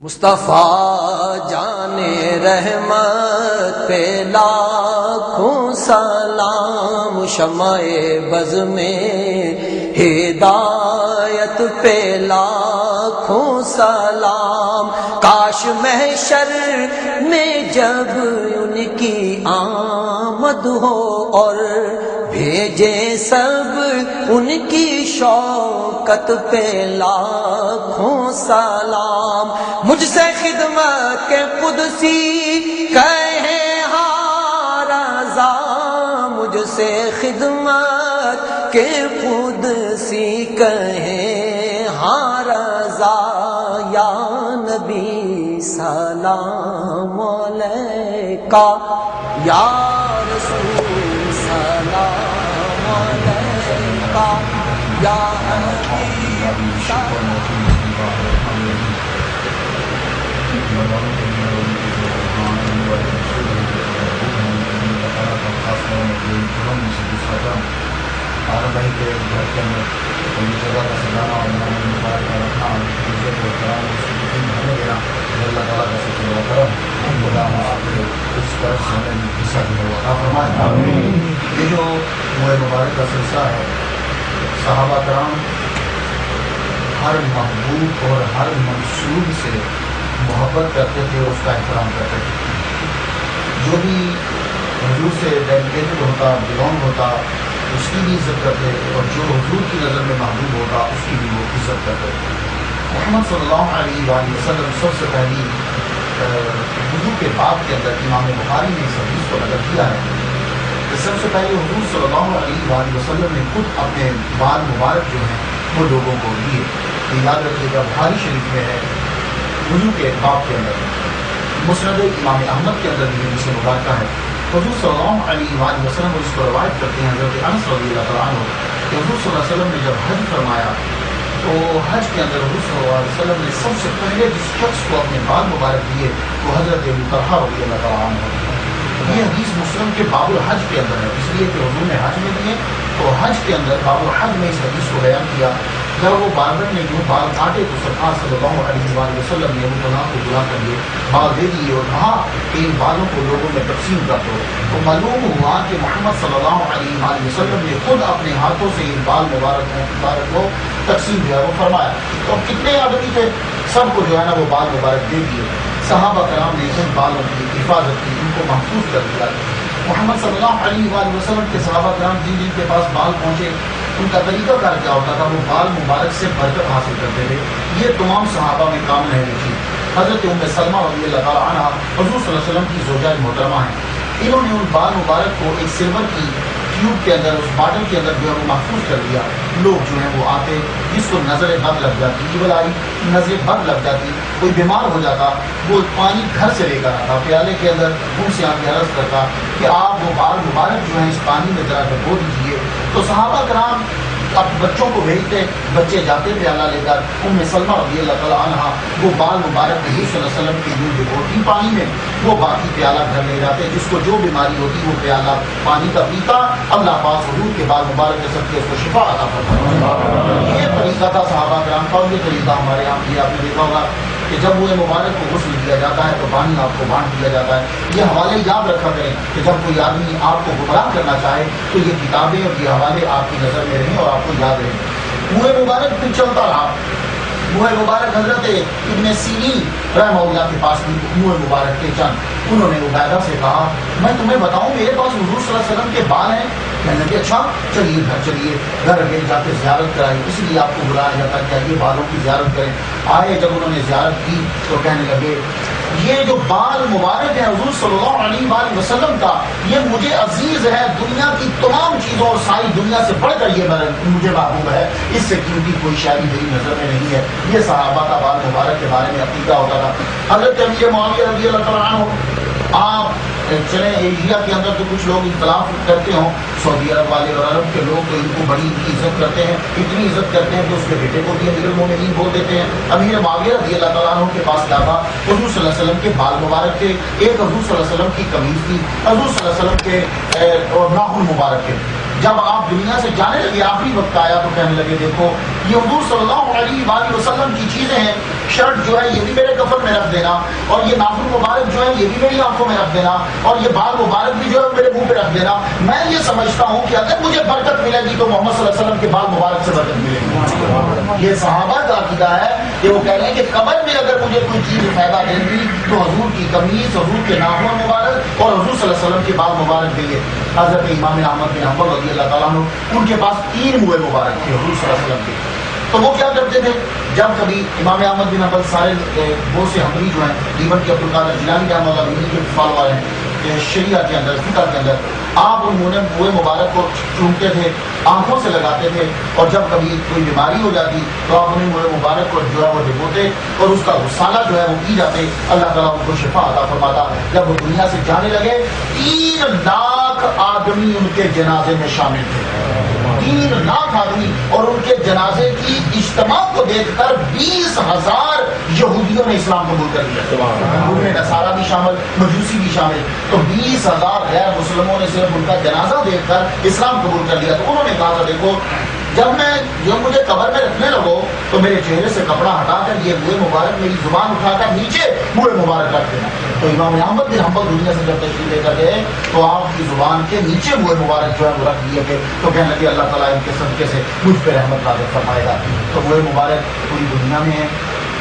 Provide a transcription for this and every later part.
مصطفیٰ جان رحمت پہ لاکھوں سلام، شمع بز میں ہدایت پہ لاکھوں سلام، کاش محشر میں جب ان کی آمد ہو اور بھیجے سب ان کی شوکت پہ لاکھوں سلام، مجھ سے خدمت کے قدسی کہے ہاں رضا، مجھ سے خدمت کے قدسی کہے ہاں رضا، یا نبی سلام علیکہ، یا رسول سلام علیکہ، یا حبیب سلام آدم بھائی کے گھر کے اندر جگہ کا سجانا اور مبارک کا رکھنا، عزت و احترام اس کو بھرنے دینا، اللہ تعالیٰ کا شکر و کرم خدا آپ کے اس طرف سے ہمیں حصہ دیا عطا فرمائے۔ یہ جو موئے مبارک کا سلسلہ ہے، صحابہ کرام ہر محبوب اور ہر منصوب سے محبت کرتے تھے، اس کا احترام کرتے تھے، جو بھی حضور سے ڈیڈیکیٹڈ ہوتا، بلونگ ہوتا، اس کی بھی عزت کرتے، اور جو حضور کی نظر میں محبوب ہوتا اس کی بھی وہ عزت کرتے۔ محمد صلی اللہ علیہ وآلہ وسلم سب سے پہلی وضو کے باب کے اندر امام بخاری نے اس حدیث کو نقل کیا ہے کہ سب سے پہلے حضور صلی اللہ علیہ وآلہ وسلم نے خود اپنے بال مبارک جو ہیں وہ لوگوں کو دیے۔ یہ یاد رکھیے گا، بخاری شریف میں ہے وضو کے باب کے اندر، مسند امام احمد کے اندر بھی حدیث مبارکہ ہے۔ حضور صلی اللہ علیہ وآلہ وسلم اس کو روایت کرتے ہیں حضرت انس رضی اللہ تعالیٰ عنہ کہ حضور صلی اللہ علیہ وسلم نے جب حج فرمایا تو حج کے اندر حضور صلی اللہ علیہ وسلم نے سب سے پہلے جس شخص کو اپنے بال مبارک دیے وہ حضرت ابو طلحہ رضی اللہ تعالیٰ عنہ۔ یہ حدیث مسلم کے باب الحج کے اندر ہے، اس لیے کہ حضور نے حج میں دیے تو حج کے اندر باب الحج میں اس حدیث کو بیان کیا۔ جب وہ باربر نے جو بال کاٹے تو سرکار صلی اللہ علیہ وآلہ وسلم نے ابو طلحہ کو بلا کر یہ بال دے دیے اور کہا کہ ان بالوں کو لوگوں میں تقسیم کر دو۔ تو معلوم ہوا کہ محمد صلی اللہ علیہ وآلہ وسلم نے خود اپنے ہاتھوں سے ان بال مبارک کو تقسیم کیا، وہ فرمایا۔ تو کتنے آدمی تھے، سب کو جو ہے نا وہ بال مبارک دے دیے۔ صحابہ کرام نے ان بالوں کی حفاظت کی، ان کو محفوظ کر دیا۔ محمد صلی اللہ علیہ وآلہ وسلم کے صحابہ کرام جن کے پاس بال پہنچے ان کا طریقہ کار کیا ہوتا تھا، وہ بال مبارک سے برکت حاصل کرتے تھے۔ یہ تمام صحابہ میں کامن ہے یہ چیز۔ حضرت ام سلمہ رضی اللہ تعالیٰ عنہ حضور صلی اللہ علیہ وسلم کی زوجہ محترمہ ہیں، انہوں نے ان بال مبارک کو ایک سلور کی ٹیوب کے اندر، اس باٹل کے اندر جو ہے وہ محفوظ کر دیا۔ لوگ جو ہیں وہ آتے، جس کو نظر بد لگ جاتی، ایول آئی نظر بد لگ جاتی، کوئی بیمار ہو جاتا، وہ پانی گھر سے لے کر آتا، پیالے کے اندر ان سے آ کے عرض کرتا کہ آپ وہ بال مبارک جو ہیں اس پانی میں ذرا ڈبو دیجیے۔ تو صحابہ کرام اب بچوں کو بھیجتے، بچے جاتے پیالہ لے کر، ام سلمہ رضی اللہ تعالیٰ عنہ وہ بال مبارک حضور صلی اللہ علیہ وسلم کی یوں ڈبوتی پانی میں، وہ باقی پیالہ گھر لے جاتے، جس کو جو بیماری ہوتی وہ پیالہ پانی کا پیتا، اللہ پاک حضور کے بال مبارک کے صدقے اس کو شفا عطا فرمائے۔ یہ طریقہ تھا صحابہ کرام کا، اور یہ طریقہ ہمارے یہاں بھی آپ نے دیکھا ہوگا کہ جب وہ مبارک کو غسل دیا جاتا ہے تو پانی آپ کو بانٹ دیا جاتا ہے۔ یہ حوالے یاد رکھا کریں کہ جب کوئی آدمی آپ کو گمراہ کرنا چاہے تو یہ کتابیں اور یہ حوالے آپ کی نظر میں رہیں اور آپ کو یاد رہیں۔ منہ مبارک پھر چلتا رہا، منہ مبارک حضرت ابن سیرین رحمہ اللہ کے پاس بھی منہ مبارک کے چند، انہوں نے عبیدہ سے کہا میں تمہیں بتاؤں میرے پاس حضور صلی اللہ علیہ وسلم کے بال ہیں؟ کہنے لگے اچھا چلیے گھر چلیے، گھر گئے، جا کے زیارت کرائی، اس لیے آپ کو بلایا جاتا ہے کہ آئیے بالوں کی زیارت کریں۔ آئے جب انہوں نے زیارت کی تو کہنے لگے یہ جو بال مبارک ہے حضور صلی اللہ علیہ وآلہ وسلم کا، یہ مجھے عزیز ہے، دنیا کی تمام چیزوں اور ساری دنیا سے بڑھ کر یہ مجھے محبوب ہے، اس سے قیمتی کوئی شاعری میری نظر میں نہیں ہے۔ یہ صحابہ کا بال مبارک کے بارے میں عقیدہ ہوتا تھا۔ حضرت امیر معاویہ رضی اللہ تعالیٰ عنہ، آپ چلیں ایشیا کے اندر تو کچھ لوگ اختلاف کرتے ہوں، سعودی عرب والے اور عرب کے لوگ تو ان کو بڑی عزت کرتے ہیں، اتنی عزت کرتے ہیں کہ اس کے بیٹے کو بھی امیر المومنین بول دیتے ہیں۔ امیر معاویہ رضی اللہ تعالیٰ عنہ کے پاس کیا تھا، حضور صلی اللہ علیہ وسلم کے بال مبارک تھے، ایک حضور صلی اللہ علیہ وسلم کی قمیض تھی، حضور صلی اللہ علیہ وسلم کے ناخن مبارک تھے۔ جب آپ دنیا سے جانے لگے، آخری وقت آیا تو کہنے لگے دیکھو یہ حضور صلی اللہ علیہ وآلہ وسلم کی چیزیں ہیں، شرٹ جو ہے یہ بھی میرے کفن میں دینا, اور یہ ناخن مبارک جو ہے یہ بھی میری آنکھوں میں رکھ دینا, اور یہ بال مبارک بھی جو ہے میرے منہ پہ رکھ دینا. میں یہ سمجھتا ہوں کہ اگر مجھے برکت ملے گی تو محمد صلی اللہ علیہ وسلم کے بال مبارک سے برکت ملے گی. یہ صحابہ کا عقیدہ ہے کہ وہ کہہ رہے ہیں کہ قبر میں اگر مجھے کوئی چیز فائدہ دے گی تو حضور کی قمیص, حضور کے ناخن مبارک اور حضور صلی اللہ علیہ وسلم کے بال مبارک دیں. حضرت امام احمد بن حنبل رضی اللہ تعالیٰ عنہ, ان کے پاس 3 موئے مبارک تھے حضور صلی اللہ علیہ وسلم کے. تو وہ کیا کرتے تھے, جب کبھی امام احمد بن حنبل سارے بہت سے حنبلی جو ہیں, ایون کہ عبدالقادر جیلانی رحمہ اللہ علیہ کے فال والے ہیں شریعہ کے اندر, فقہ کے اندر, آپ ان موئے مبارک کو چومتے تھے, آنکھوں سے لگاتے تھے, اور جب کبھی کوئی بیماری ہو جاتی تو آپ انہیں موئے مبارک کو جو ہے وہ ڈبوتے اور اس کا غسالہ جو ہے وہ پی جاتے. اللہ تعالیٰ ان کو شفا عطا فرماتا. جب وہ دنیا سے جانے لگے 3 لاکھ آدمی ان کے جنازے میں شامل تھے, 3 لاکھ آدمی, اور ان کے جنازے کی اجتماع کو دیکھ کر 20,000 یہودیوں نے اسلام قبول کر لیا. ان میں نصارہ بھی شامل, مجوسی بھی شامل. تو 20,000 غیر مسلموں نے صرف ان کا جنازہ دیکھ کر اسلام قبول کر لیا. تو انہوں نے کہا دیکھو جب مجھے قبر میں رکھنے لگو تو میرے چہرے سے کپڑا ہٹا کر یہ موئے مبارک, میری زبان اٹھا کر نیچے موئے مبارک رکھ دینا. تو امام احمد بن حنبل دنیا سے جب تشریف لے کر گئے تو آپ کی زبان کے نیچے موئے مبارک جو ہے وہ رکھ دیے تھے. تو کہنے لگے اللہ تعالیٰ ان کے صدقے سے مجھ پہ رحمت نازل فرمائے گا. تو موئے مبارک پوری دنیا میں ہے.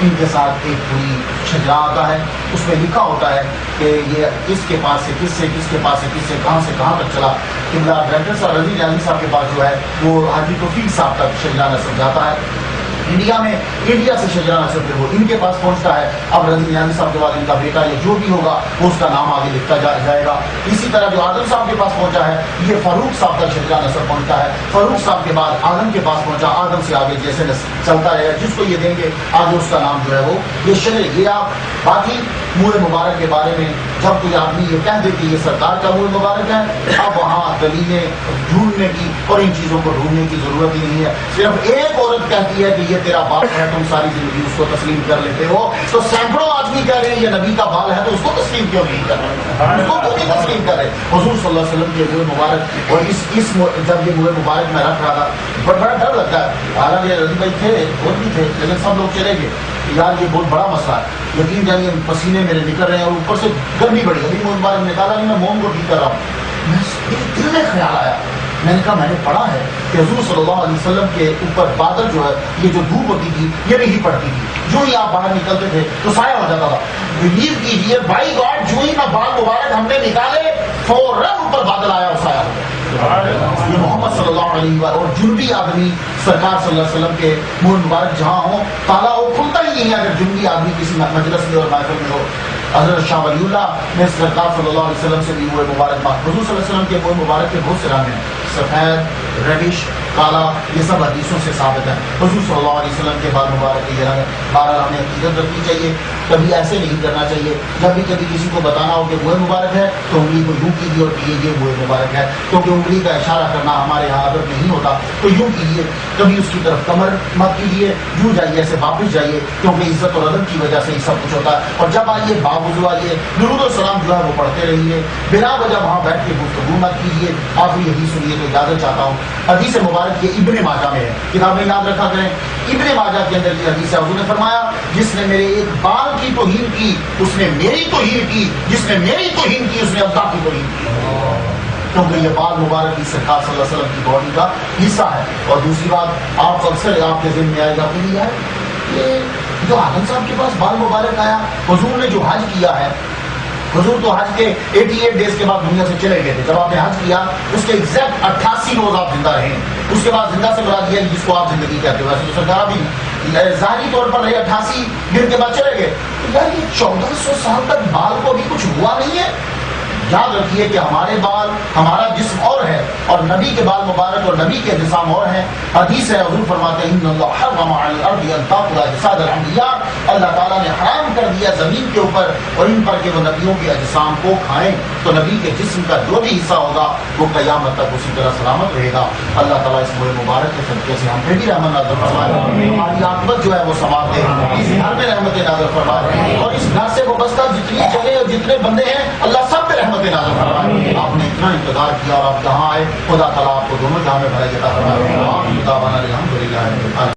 ان کے ساتھ ایک پوری شجرا آتا ہے, اس میں لکھا ہوتا ہے کہ یہ کس کے پاس سے کس سے, کس کے پاس سے کس سے, کہاں سے کہاں تک چلا. قبلہ ڈائریکٹر صاحب رضی نیازی صاحب کے پاس جو ہے وہ حاجی توفیق صاحب تک شجرا نسب جاتا ہے. انڈیا میں, انڈیا سے شجرا نسب پھر وہ ان کے پاس پہنچتا ہے. اب رضی نیازی صاحب کے بعد ان کا بیٹا یا جو بھی ہوگا وہ اس کا نام آگے لکھتا جائے گا. اسی طرح جو آدم صاحب کے پاس پہنچا ہے یہ فاروق صاحب تک شجرا نسب پہنچتا ہے. فاروق صاحب کے بعد آدم کے پاس پہنچا, آدم سے آگے جیسے چلتا رہے گا, جس کو یہ دیں گے آگے اس کا نام جو ہے وہ یہ شجر. یہ آپ باقی موئے مبارک کے بارے میں جب کوئی آدمی یہ کہہ دے کہ یہ سرکار کا موئے مبارک ہے, اب وہاں دلیلیں ڈھونڈنے کی اور ان چیزوں کو ڈھونڈنے کی ضرورت ہی نہیں ہے. صرف ایک عورت کہتی ہے کہ یہ تیرا بال ہے, تم ساری زندگی اس کو تسلیم کر لیتے ہو, تو سینکڑوں آدمی کہہ رہے ہیں یہ نبی کا بال ہے, تو اس کو تسلیم کیوں نہیں کر رہے, اس کو کیوں نہیں تسلیم کر رہے. حضور صلی اللہ علیہ وسلم کے موئے مبارک, اور اس جب یہ موئے مبارک میں رکھ رہا تھا بڑا ڈر لگتا ہے. حالانکہ رضی بھائی تھے, اور بھی تھے, لیکن سب لوگ چلے گئے. یار یہ بہت بڑا مسئلہ ہے, یقین جانیے پسینے میرے نکل رہے ہیں اور اوپر سے گرمی بڑی. ابھی موئے مبارک نکالا نہیں, میں موم کو ٹھیک کر رہا ہوں. میرے دل میں خیال آیا, میں نے کہا میں نے پڑھا ہے کہ حضور صلی اللہ علیہ وسلم کے اوپر بادل جو ہے یہ جو دھوپ ہوتی تھی یہ نہیں پڑتی تھی, جو ہی آپ باہر نکلتے تھے تو سایہ ہو جاتا تھا. بلیو کیجیے بائی گاڈ, جو ہی نہ بال مبارک ہم نے نکالے فوراً اوپر بادل آیا اور سایہ ہو گیا. یہ محمد صلی اللہ علیہ وسلم اور جنبی آدمی سرکار صلی اللہ علیہ وسلم کے منہ مبارک جہاں ہوں تالا وہ کھلتا ہی نہیں ہے اگر جنبی آدمی کسی مجلس میں اور محفل میں ہو. حضرت شاہ ولی اللہ نے سرکار صلی اللہ علیہ وسلم سے بھی ہوئے مبارک بات. حضور صلی اللہ علیہ وسلم کے ہوئے مبارک کے بہت سے رنگ ہیں, سفید, ریڈش, کالا, یہ سب حدیثوں سے ثابت ہے. حضور صلی اللہ علیہ وسلم کے بال مبارک کے یہ رنگ. بہرحال ہمیں عقیدت رکھنی چاہیے, کبھی ایسے نہیں کرنا چاہیے. جب بھی کبھی کسی کو بتانا ہو کہ ہوئے مبارک ہے تو انگلی کو یوں کیجیے اور کہیے یہ ہوئے مبارک ہے, کیونکہ انگلی کا اشارہ کرنا ہمارے یہاں عادت نہیں ہوتا. تو یوں کیجیے, کبھی اس کی طرف کمر مت کیجیے, یوں جائیے, ایسے واپس جائیے, کیونکہ عزت اور ادب کی وجہ سے یہ سب کچھ ہوتا ہے. اور جب آئیے باوضو آئیے, درود و سلام جو ہے وہ پڑھتے رہیے, بلا وجہ وہاں بیٹھ کے گفتگو مت کیجیے. آپ یہی سنیے تو اجازت چاہتا ہوں. حدیث مبارک یہ ابن ماجہ میں ہے, کتابیں یاد رکھا کریں. ابن ماجہ کے اندر یہ حدیث ہے, حضور نے فرمایا جس نے میرے ایک بال کی توہین کی اس نے میری توہین کی, جس نے میری توہین کی اس نے اللہ کی توہین کی. کیونکہ یہ بال مبارک کی سرکار صلی اللہ علیہ وسلم کی باڈی کا حصہ ہے. اور دوسری بات آپ اکثر آپ کے ذہن میں آئے گا کہ یہ جو آدم صاحب کے پاس بال مبارک آیا, حضور نے جو حج کیا ہے, حضور تو حج کے 88 ڈیز کے بعد دنیا سے چلے گئے تھے. جب آپ نے حج کیا اس کے ایگزیکٹ 88 روز آپ زندہ رہے. اس کے بعد زندہ سے مراد دیا جس کو آپ زندگی کہتے ہو, ویسے تو سرکار بھی ظاہری طور پر رہے 88 دن کے بعد چلے گئے. تو یار یہ 1400 سال تک بال کو بھی کچھ ہوا نہیں ہے. یاد رکھیے کہ ہمارے بال, ہمارا جسم اور ہے, اور نبی کے بال مبارک اور نبی کے جسام اور ہیں. حدیث ہے, حضور فرماتے ہیں ان اللہ حرم علی الارض ان تاکل اجساد الانبیاء, اللہ تعالیٰ نے حرام کر دیا زمین کے اوپر اور ان پر کہ وہ نبیوں کے اجسام کو کھائیں. تو نبی کے جسم کا جو بھی حصہ ہوگا وہ قیامت تک اسی طرح سلامت رہے گا. اللہ تعالیٰ اس موئے مبارک کے صدقے سے ہم پہ بھی رحمت نازل فرمائے, ہماری عاقبت جو ہے وہ سنوار دے, اس گھر میں رحمت نازل فرمائے, اور اس گھر سے وابستہ جتنی جگہ اور جتنے بندے ہیں اللہ سب پہ رحمت نازل فرمائے. آپ نے اتنا انتظار کیا اور آپ یہاں آئے, خدا تعالیٰ آپ کو دونوں جہاں میں بھلائی عطا فرمائے. الحمدللہ.